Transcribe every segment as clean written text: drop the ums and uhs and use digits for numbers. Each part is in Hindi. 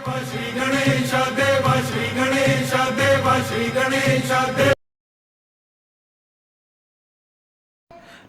श्री गणेश देवा श्री गणेश देवा श्री गणेश देवा।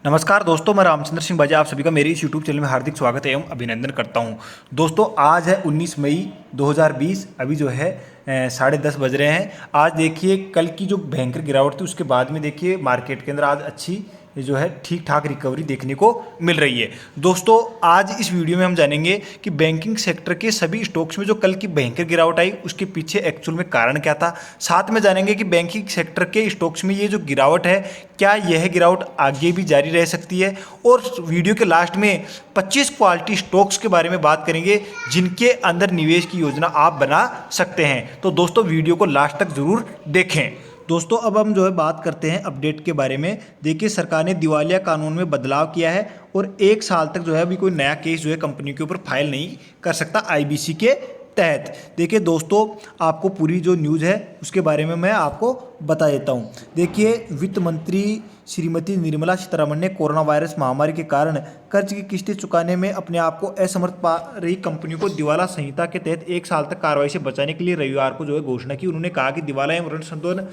नमस्कार दोस्तों, मैं रामचंद्र सिंह बाजा आप सभी का मेरे इस यूट्यूब चैनल में हार्दिक स्वागत एवं अभिनंदन करता हूं। दोस्तों आज है 19 मई 2020। अभी जो है 10:30 बज रहे हैं। आज देखिए कल की जो भयंकर गिरावट थी उसके बाद में देखिए मार्केट के अंदर आज अच्छी जो है ठीक ठाक रिकवरी देखने को मिल रही है। दोस्तों आज इस वीडियो में हम जानेंगे कि बैंकिंग सेक्टर के सभी स्टॉक्स में जो कल की भयंकर गिरावट आई उसके पीछे एक्चुअल में कारण क्या था। साथ में जानेंगे कि बैंकिंग सेक्टर के स्टॉक्स में ये जो गिरावट है क्या यह गिरावट आगे भी जारी रह सकती है। और वीडियो के लास्ट में 25 क्वालिटी स्टॉक्स के बारे में बात करेंगे जिनके अंदर निवेश की योजना आप बना सकते हैं। तो दोस्तों वीडियो को लास्ट तक जरूर देखें। दोस्तों अब हम जो है बात करते हैं अपडेट के बारे में। देखिए सरकार ने दिवालिया कानून में बदलाव किया है और 1 साल तक जो है अभी कोई नया केस जो है कंपनी के ऊपर फाइल नहीं कर सकता आईबीसी के तहत। देखिए दोस्तों आपको पूरी जो न्यूज़ है उसके बारे में मैं आपको बता देता हूँ। देखिए वित्त मंत्री श्रीमती निर्मला सीतारमण ने कोरोना वायरस महामारी के कारण कर्ज की किस्तें चुकाने में अपने आप को असमर्थ पा रही कंपनियों को दिवाला संहिता के तहत 1 साल तक कार्रवाई से बचाने के लिए रविवार को जो है घोषणा की। उन्होंने कहा कि दिवाला एवं ऋण शोधन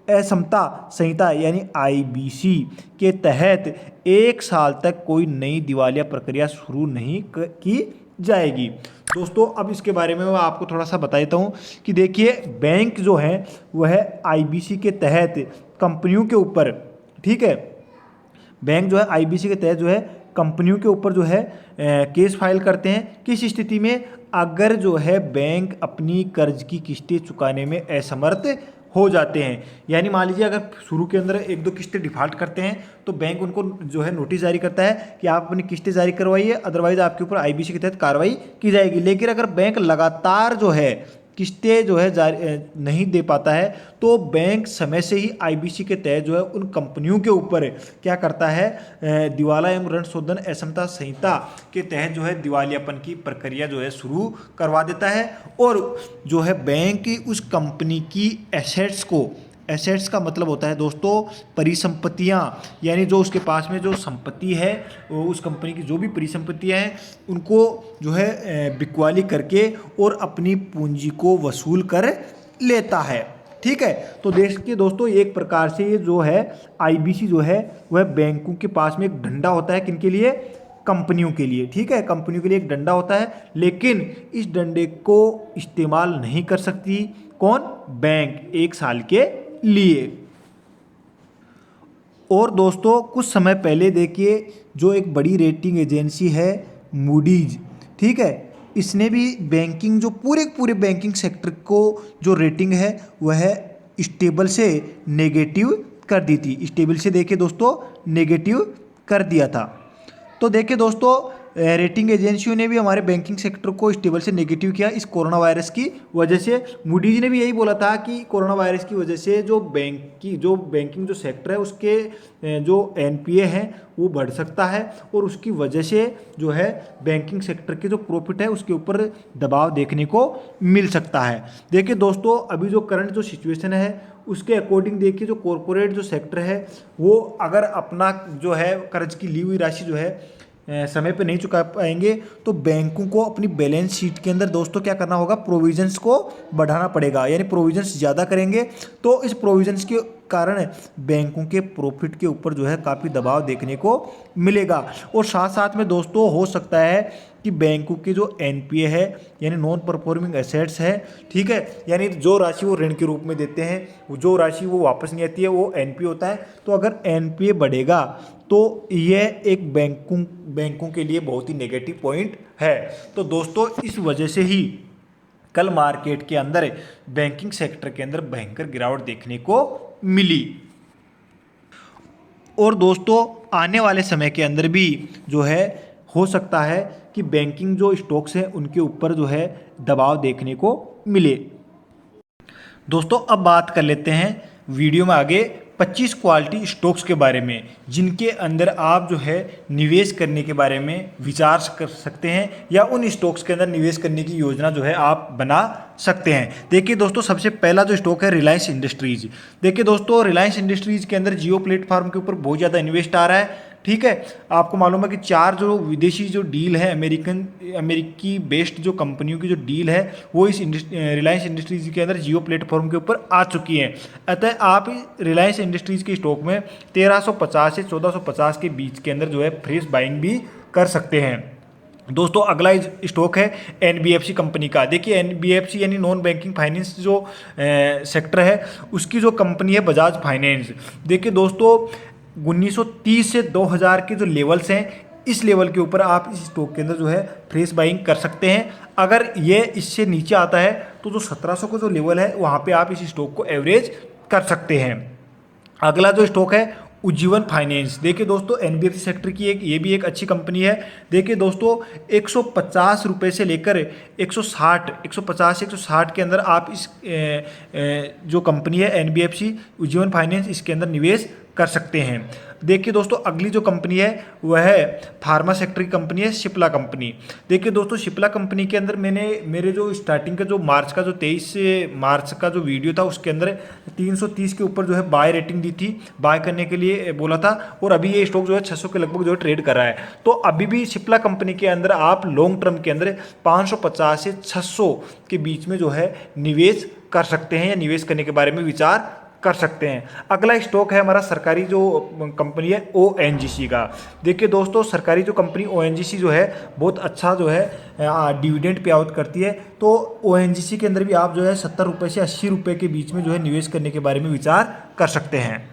असमता संहिता यानी आईबीसी के तहत 1 साल तक कोई नई दिवालिया प्रक्रिया शुरू नहीं की जाएगी। दोस्तों अब इसके बारे में मैं आपको थोड़ा सा बता देता हूँ कि देखिए बैंक जो है वह आईबीसी के तहत कंपनियों के ऊपर, ठीक है, बैंक जो है आईबीसी के तहत जो है कंपनियों के ऊपर जो है केस फाइल करते हैं। किस स्थिति में? अगर जो है बैंक अपनी कर्ज की किस्तें चुकाने में असमर्थ हो जाते हैं। यानी मान लीजिए अगर शुरू के अंदर 1-2 किस्तें डिफॉल्ट करते हैं तो बैंक उनको जो है नोटिस जारी करता है कि आप अपनी किस्तें जारी करवाइए, अदरवाइज आपके ऊपर आईबीसी के तहत कार्रवाई की जाएगी। लेकिन अगर बैंक लगातार जो है किस्तें जो है जारी नहीं दे पाता है तो बैंक समय से ही आईबीसी के तहत जो है उन कंपनियों के ऊपर क्या करता है, दिवाला एवं ऋण शोधन असमता संहिता के तहत जो है दिवालियापन की प्रक्रिया जो है शुरू करवा देता है। और जो है बैंक उस कंपनी की एसेट्स को, एसेट्स का मतलब होता है दोस्तों परिसंपत्तियां, यानी जो उसके पास में जो संपत्ति है उस कंपनी की जो भी परिसंपत्तियां हैं उनको जो है बिकवाली करके और अपनी पूंजी को वसूल कर लेता है। ठीक है, तो देखिए दोस्तों एक प्रकार से ये जो है आईबीसी जो है वह बैंकों के पास में एक डंडा होता है। किनके लिए? कंपनियों के लिए। ठीक है, कंपनियों के लिए एक डंडा होता है, लेकिन इस डंडे को इस्तेमाल नहीं कर सकती कौन? बैंक, 1 साल के लिए। और दोस्तों कुछ समय पहले देखिए जो एक बड़ी रेटिंग एजेंसी है मूडीज, ठीक है, इसने भी बैंकिंग जो पूरे बैंकिंग सेक्टर को जो रेटिंग है वह स्टेबल से नेगेटिव कर दी थी। स्टेबल से देखिए दोस्तों नेगेटिव कर दिया था। तो देखिए दोस्तों रेटिंग एजेंसियों ने भी हमारे बैंकिंग सेक्टर को स्टेबल से नेगेटिव किया इस कोरोना वायरस की वजह से। मूडीज ने भी यही बोला था कि कोरोना वायरस की वजह से जो बैंकिंग जो सेक्टर है उसके जो एनपीए हैं वो बढ़ सकता है और उसकी वजह से जो है बैंकिंग सेक्टर के जो प्रॉफिट है उसके ऊपर दबाव देखने को मिल सकता है। देखिए दोस्तों अभी जो करंट जो सिचुएशन है उसके अकॉर्डिंग देखिए जो कॉरपोरेट जो सेक्टर है वो अगर अपना जो है कर्ज की ली हुई राशि जो है समय पे नहीं चुका पाएंगे तो बैंकों को अपनी बैलेंस शीट के अंदर दोस्तों क्या करना होगा? प्रोविजंस को बढ़ाना पड़ेगा। यानी प्रोविजंस ज़्यादा करेंगे तो इस प्रोविजंस के कारण बैंकों के प्रॉफिट के ऊपर जो है काफ़ी दबाव देखने को मिलेगा। और साथ साथ में दोस्तों हो सकता है कि बैंकों के जो एनपीए है यानी नॉन परफॉर्मिंग एसेट्स है, ठीक है, यानी जो राशि वो ऋण के रूप में देते हैं जो राशि वो वापस नहीं आती है वो एनपीए होता है। तो अगर एनपीए बढ़ेगा तो यह एक बैंकों के लिए बहुत ही नेगेटिव पॉइंट है। तो दोस्तों इस वजह से ही कल मार्केट के अंदर बैंकिंग सेक्टर के अंदर भयंकर गिरावट देखने को मिली। और दोस्तों आने वाले समय के अंदर भी जो है हो सकता है कि बैंकिंग जो स्टॉक्स हैं उनके ऊपर जो है दबाव देखने को मिले। दोस्तों अब बात कर लेते हैं वीडियो में आगे 25 क्वालिटी स्टॉक्स के बारे में जिनके अंदर आप जो है निवेश करने के बारे में विचार कर सकते हैं या उन स्टॉक्स के अंदर निवेश करने की योजना जो है आप बना सकते हैं। देखिए दोस्तों सबसे पहला जो स्टॉक है रिलायंस इंडस्ट्रीज। देखिए दोस्तों रिलायंस इंडस्ट्रीज के अंदर जियो प्लेटफॉर्म के ऊपर बहुत ज़्यादा इन्वेस्ट आ रहा है, ठीक है। आपको मालूम है कि 4 जो विदेशी जो डील है अमेरिकी बेस्ड जो कंपनियों की जो डील है वो इस रिलायंस इंडस्ट्रीज़ के अंदर जियो प्लेटफॉर्म के ऊपर आ चुकी हैं। अतः आप रिलायंस इंडस्ट्रीज़ के स्टॉक में 1350 से 1450 के बीच के अंदर जो है फ्रेश बाइंग भी कर सकते हैं। दोस्तों अगला स्टॉक है एनबीएफसी कंपनी का। देखिए एनबीएफसी यानी नॉन बैंकिंग फाइनेंस जो सेक्टर है उसकी जो कंपनी है बजाज फाइनेंस। देखिए दोस्तों 1930 से 2000 के जो लेवल्स हैं इस लेवल के ऊपर आप इस स्टॉक के अंदर जो है फ्रेश बाइंग कर सकते हैं। अगर ये इससे नीचे आता है तो जो 1700 का जो लेवल है वहाँ पे आप इस स्टॉक को एवरेज कर सकते हैं। अगला जो स्टॉक है उज्जीवन फाइनेंस। देखिए दोस्तों एनबीएफसी सेक्टर की ये भी एक अच्छी कंपनी है। देखिए दोस्तों 150 रुपये से लेकर 150 से 160 के अंदर आप इस जो कंपनी है एनबीएफसी उज्जीवन फाइनेंस इसके अंदर निवेश कर सकते हैं। देखिए दोस्तों अगली जो कंपनी है वह है फार्मा सेक्टर की कंपनी है सिप्ला कंपनी। देखिए दोस्तों सिप्ला कंपनी के अंदर मैंने मेरे जो स्टार्टिंग का जो मार्च का जो 23 मार्च का जो वीडियो था उसके अंदर 330 के ऊपर जो है बाय रेटिंग दी थी, बाय करने के लिए बोला था और अभी ये स्टॉक जो है 600 के लगभग जो है ट्रेड कर रहा है। तो अभी भी सिप्ला कंपनी के अंदर आप लॉन्ग टर्म के अंदर 550 से 600 के बीच में जो है निवेश कर सकते हैं या निवेश करने के बारे में विचार कर सकते हैं। अगला स्टॉक है हमारा सरकारी जो कंपनी है ओएनजीसी का। देखिए दोस्तों सरकारी जो कंपनी ओएनजीसी जो है बहुत अच्छा जो है डिविडेंड पे आउट करती है। तो ओएनजीसी के अंदर भी आप जो है 70 रुपये से 80 रुपये के बीच में जो है निवेश करने के बारे में विचार कर सकते हैं।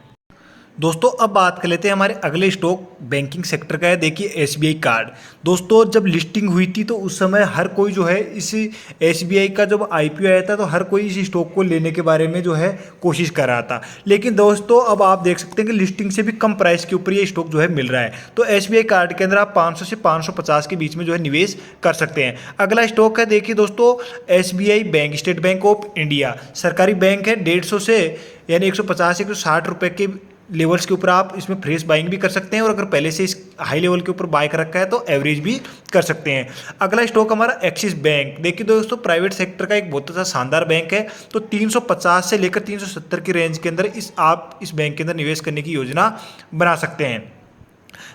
दोस्तों अब बात कर लेते हैं हमारे अगले स्टॉक बैंकिंग सेक्टर का है। देखिए एसबीआई कार्ड। दोस्तों जब लिस्टिंग हुई थी तो उस समय हर कोई जो है इस एसबीआई का जब आईपीओ आया था तो हर कोई इस स्टॉक को लेने के बारे में जो है कोशिश कर रहा था। लेकिन दोस्तों अब आप देख सकते हैं कि लिस्टिंग से भी कम प्राइस के ऊपर ये स्टॉक जो है मिल रहा है। तो एसबीआई कार्ड के अंदर आप 500 से 550 के बीच में जो है निवेश कर सकते हैं। अगला स्टॉक है देखिए दोस्तों SBI bank, state bank of India. सरकारी बैंक है। 150 से यानी 150 से 160 रुपये के लेवल्स के ऊपर आप इसमें फ्रेश बाइंग भी कर सकते हैं और अगर पहले से इस हाई लेवल के ऊपर बाय कर रखा है तो एवरेज भी कर सकते हैं। अगला स्टॉक हमारा एक्सिस बैंक। देखिए दोस्तों प्राइवेट सेक्टर का एक बहुत अच्छा शानदार बैंक है। तो 350 से लेकर 370 की रेंज के अंदर आप इस बैंक के अंदर निवेश करने की योजना बना सकते हैं।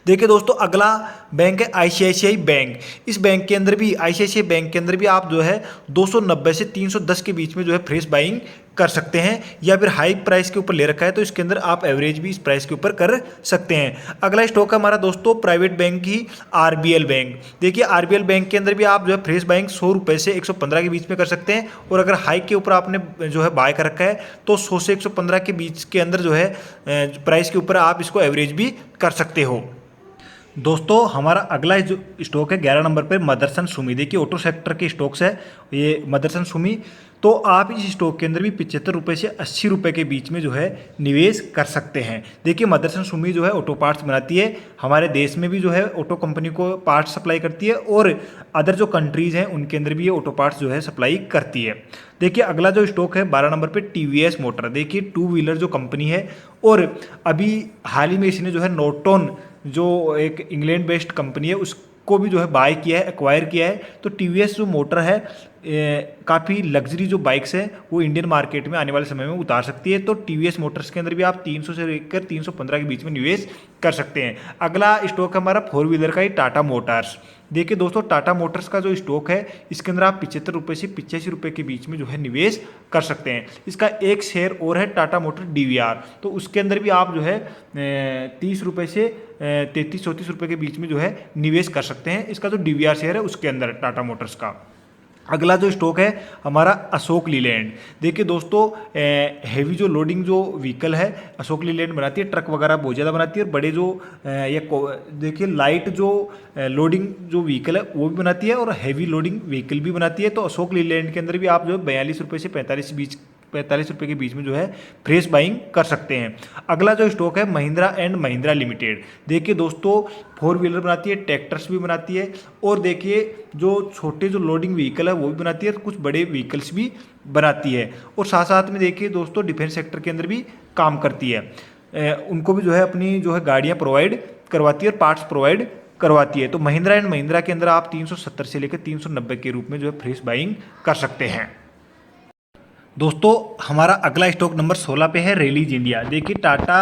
देखिए दोस्तों अगला बैंक है आईसीआईसीआई बैंक। इस बैंक के अंदर भी आईसीआईसीआई बैंक के अंदर भी आप जो है 290 से 310 के बीच में जो है फ्रेश बाइंग कर सकते हैं या फिर हाई प्राइस के ऊपर ले रखा है तो इसके अंदर आप एवरेज भी इस प्राइस के ऊपर कर सकते हैं। अगला स्टॉक है हमारा दोस्तों प्राइवेट बैंक की आरबीएल बैंक। देखिए आरबीएल बैंक के अंदर भी आप जो है फ्रेश बाइंग 100 रुपये से 115 के बीच में कर सकते हैं और अगर हाई के ऊपर आपने जो है बाय कर रखा है तो 100 से 115 के बीच के अंदर जो है प्राइस के ऊपर आप इसको एवरेज भी कर सकते हो। दोस्तों हमारा अगला जो स्टॉक है 11 नंबर पर मदरसन सुमी। देखिए ऑटो सेक्टर के स्टॉक्स है ये मदरसन सुमी। तो आप इस स्टॉक के अंदर भी 75 रुपये से 80 रुपये के बीच में जो है निवेश कर सकते हैं। देखिए मदरसन सुमी जो है ऑटो पार्ट्स बनाती है, हमारे देश में भी जो है ऑटो कंपनी को पार्ट्स सप्लाई करती है और अदर जो कंट्रीज़ हैं उनके अंदर भी ये ऑटो पार्ट्स जो है सप्लाई करती है। देखिए अगला जो स्टॉक है 12 नंबर पे टीवीएस मोटर। देखिए 2 व्हीलर जो कंपनी है और अभी हाल ही में इसने जो है नोटोन जो एक इंग्लैंड बेस्ड कंपनी है उसको भी जो है बाय किया है, एक्वायर किया है। तो टीवीएस जो मोटर है काफ़ी लग्जरी जो बाइक्स है वो इंडियन मार्केट में आने वाले समय में उतार सकती है। तो टीवीएस मोटर्स के अंदर भी आप 300 से लेकर 315 के बीच में निवेश कर सकते हैं। अगला स्टॉक है हमारा 4 व्हीलर का ही टाटा मोटर्स। देखिए दोस्तों टाटा मोटर्स का जो स्टॉक है इसके अंदर आप 75 रुपये से 85 रुपये के बीच में जो है निवेश कर सकते हैं। इसका एक शेयर और है टाटा मोटर डीवीआर। तो उसके अंदर भी आप जो है 30 रुपये से 33-34 रुपये के बीच में जो है निवेश कर सकते हैं। इसका जो डीवीआर शेयर है उसके अंदर टाटा मोटर्स का। अगला जो स्टॉक है हमारा अशोक लीलैंड। देखिए दोस्तों हैवी जो लोडिंग जो व्हीकल है अशोक लीलैंड बनाती है, ट्रक वगैरह बहुत ज़्यादा बनाती है और बड़े जो देखिए लाइट जो लोडिंग जो व्हीकल है वो भी बनाती है और हैवी लोडिंग व्हीकल भी बनाती है। तो अशोक लीलैंड के अंदर भी आप जो है 42 रुपये से 45 रुपये के बीच में जो है फ्रेश बाइंग कर सकते हैं। अगला जो स्टॉक है महिंद्रा एंड महिंद्रा लिमिटेड। देखिए दोस्तों 4 व्हीलर बनाती है, ट्रैक्टर्स भी बनाती है और देखिए जो छोटे जो लोडिंग व्हीकल है वो भी बनाती है, कुछ बड़े व्हीकल्स भी बनाती है और साथ साथ में देखिए दोस्तों डिफेंस सेक्टर के अंदर भी काम करती है। उनको भी जो है अपनी जो है गाड़ियाँ प्रोवाइड करवाती है और पार्ट्स प्रोवाइड करवाती है। तो महिंद्रा एंड महिंद्रा के अंदर आप 370 से लेकर 390 के रूप में जो है फ्रेश बाइंग कर सकते हैं। दोस्तों हमारा अगला स्टॉक नंबर 16 पे है रेलीज इंडिया। देखिए टाटा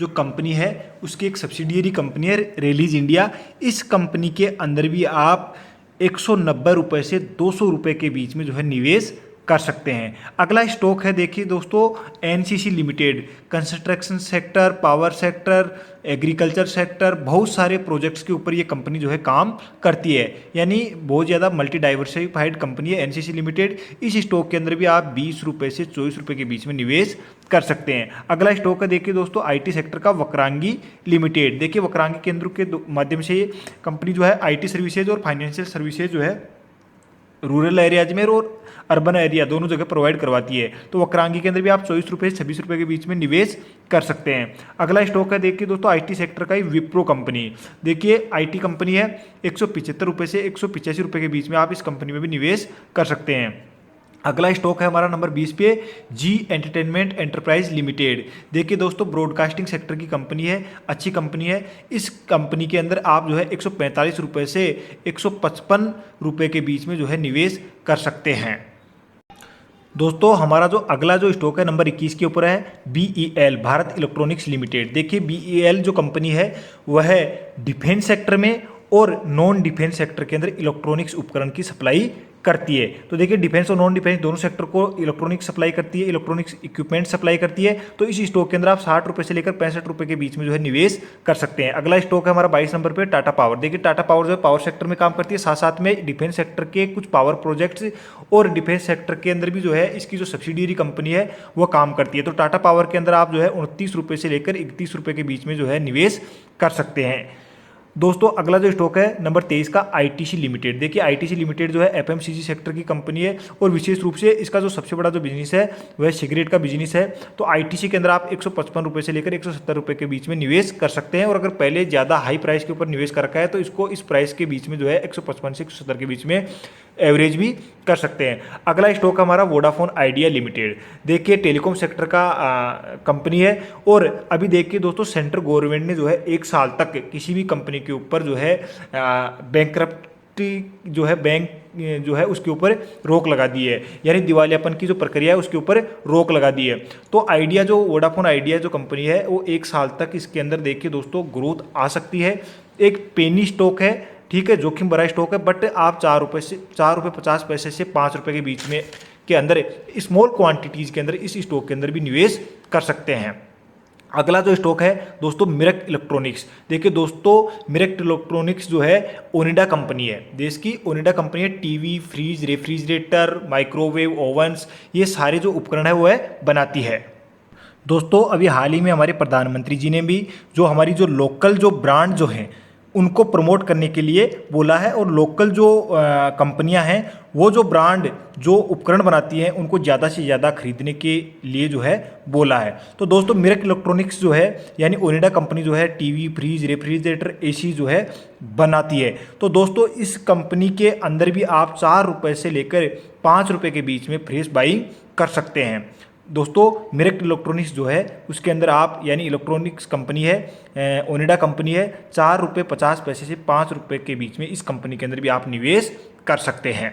जो कंपनी है उसकी एक सब्सिडियरी कंपनी है रेलीज इंडिया। इस कंपनी के अंदर भी आप 190 रुपये से 200 रुपये के बीच में जो है निवेश कर सकते हैं। अगला स्टॉक है देखिए दोस्तों NCC limited. Construction sector, power sector, agriculture sector, बहुत सारे प्रोजेक्ट्स के ऊपर ये कंपनी जो है काम करती है, यानी बहुत ज़्यादा मल्टी डाइवर्सिफाइड कंपनी है एनसीसी लिमिटेड। इस स्टॉक के अंदर भी आप 20 रुपये से 24 रुपये के बीच में निवेश कर सकते हैं। अगला स्टॉक है देखिए दोस्तों आईटी सेक्टर का वक्रांगी लिमिटेड। देखिए वक्रांगी केंद्र के माध्यम से ये कंपनी जो है आईटी सर्विसेज और फाइनेंशियल सर्विसेज जो है रूरल एरियाज में और अर्बन एरिया दोनों जगह प्रोवाइड करवाती है। तो वक्रांगी के अंदर भी आप 24 रुपये से 26 रुपये के बीच में निवेश कर सकते हैं। अगला स्टॉक है देखिए दोस्तों आईटी सेक्टर का ही विप्रो कंपनी। देखिए आईटी कंपनी है, 175 रुपये से 185 रुपये के बीच में आप इस कंपनी में भी निवेश कर सकते हैं। अगला स्टॉक है हमारा नंबर 20 पे जी एंटरटेनमेंट एंटरप्राइज लिमिटेड। देखिए दोस्तों ब्रॉडकास्टिंग सेक्टर की कंपनी है, अच्छी कंपनी है। इस कंपनी के अंदर आप जो है 145 रुपये से 155 रुपये के बीच में जो है निवेश कर सकते हैं। दोस्तों हमारा जो अगला जो स्टॉक है नंबर 21 के ऊपर है BEL भारत इलेक्ट्रॉनिक्स लिमिटेड। देखिए BEL जो कंपनी है वह डिफेंस सेक्टर में और नॉन डिफेंस सेक्टर के अंदर इलेक्ट्रॉनिक्स उपकरण की सप्लाई करती है। तो देखिए डिफेंस और नॉन डिफेंस दोनों सेक्टर को इलेक्ट्रॉनिक्स सप्लाई करती है, इलेक्ट्रॉनिक्स इक्विपमेंट सप्लाई करती है। तो इस स्टॉक के अंदर आप 60 रुपये से लेकर 65 रुपये के बीच में जो है निवेश कर सकते हैं। अगला स्टॉक है हमारा 22 नंबर पे टाटा पावर। देखिए टाटा पावर जो है पावर सेक्टर में काम करती है, साथ साथ में डिफेंस सेक्टर के कुछ पावर प्रोजेक्ट्स और डिफेंस सेक्टर के अंदर भी जो है इसकी जो सब्सिडियरी कंपनी है वो काम करती है। तो टाटा पावर के अंदर आप जो है 29 रुपये से लेकर 31 रुपये के बीच में जो है निवेश कर सकते हैं। दोस्तों अगला जो स्टॉक है नंबर 23 का आईटीसी लिमिटेड। देखिए आईटीसी लिमिटेड जो है एफएमसीजी सेक्टर की कंपनी है और विशेष रूप से इसका जो सबसे बड़ा जो बिजनेस है वह सिगरेट का बिजनेस है। तो आईटीसी के अंदर आप 155 रुपये से लेकर 170 रुपये के बीच में निवेश कर सकते हैं। और अगर पहले ज़्यादा हाई प्राइस के ऊपर निवेश कर रखा है तो इसको इस प्राइस के बीच में जो है 155 से 170 के बीच में एवरेज भी कर सकते हैं। अगला स्टॉक हमारा वोडाफोन आइडिया लिमिटेड। देखिए टेलीकॉम सेक्टर का कंपनी है और अभी देखिए दोस्तों सेंट्रल गवर्नमेंट ने जो है 1 साल तक किसी भी कंपनी के ऊपर जो है बैंकरप्टी जो है बैंक जो है उसके ऊपर रोक लगा दी है, यानी दिवालियापन की जो प्रक्रिया है उसके ऊपर रोक लगा दी है। तो आइडिया जो वोडाफोन आइडिया जो कंपनी है वो 1 साल तक इसके अंदर देखिए दोस्तों ग्रोथ आ सकती है। एक पेनी स्टॉक है, ठीक है, जोखिम भरा स्टॉक है, बट आप 4 रुपये 50 पैसे से 5 रुपये के बीच में के अंदर स्मॉल क्वांटिटीज़ के अंदर इस स्टॉक के अंदर भी निवेश कर सकते हैं। अगला जो स्टॉक है दोस्तों मिरक इलेक्ट्रॉनिक्स। देखिए दोस्तों मिरक इलेक्ट्रॉनिक्स जो है ओनिडा कंपनी है, देश की ओनिडा कंपनी है। TV, fridge, refrigerator, microwave, ovens, ये सारे जो उपकरण है वो है बनाती है। दोस्तों अभी हाल ही में हमारे प्रधानमंत्री जी ने भी जो हमारी जो लोकल जो ब्रांड जो हैं उनको प्रमोट करने के लिए बोला है और लोकल जो कंपनियां हैं वो जो ब्रांड जो उपकरण बनाती हैं उनको ज़्यादा से ज़्यादा खरीदने के लिए जो है बोला है। तो दोस्तों मिरक इलेक्ट्रॉनिक्स जो है यानी ओनिडा कंपनी जो है टीवी, फ्रिज, रेफ्रिजरेटर, एसी जो है बनाती है। तो दोस्तों इस कंपनी के अंदर भी आप 4 रुपये से लेकर 5 रुपये के बीच में फ्रेश बाइंग कर सकते हैं। दोस्तों मिरक इलेक्ट्रॉनिक्स जो है उसके अंदर आप यानी इलेक्ट्रॉनिक्स कंपनी है, ओनिडा कंपनी है, 4 रुपये 50 पैसे से 5 रुपये के बीच में इस कंपनी के अंदर भी आप निवेश कर सकते हैं।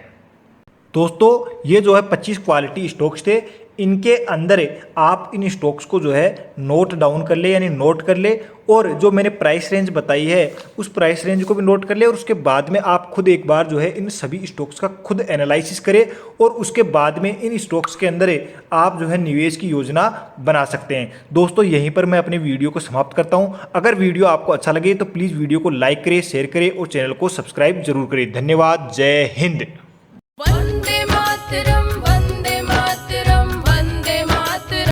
दोस्तों ये जो है 25 क्वालिटी स्टॉक्स थे, इनके अंदर आप इन स्टॉक्स को जो है नोट डाउन कर ले यानी नोट कर ले और जो मैंने प्राइस रेंज बताई है उस प्राइस रेंज को भी नोट कर ले और उसके बाद में आप खुद एक बार जो है इन सभी स्टॉक्स का खुद एनालिसिस करें और उसके बाद में इन स्टॉक्स के अंदर आप जो है निवेश की योजना बना सकते हैं। दोस्तों यहीं पर मैं अपने वीडियो को समाप्त करता हूं। अगर वीडियो आपको अच्छा लगे तो प्लीज़ वीडियो को लाइक करें, शेयर करें और चैनल को सब्सक्राइब जरूर करें। धन्यवाद। जय हिंद।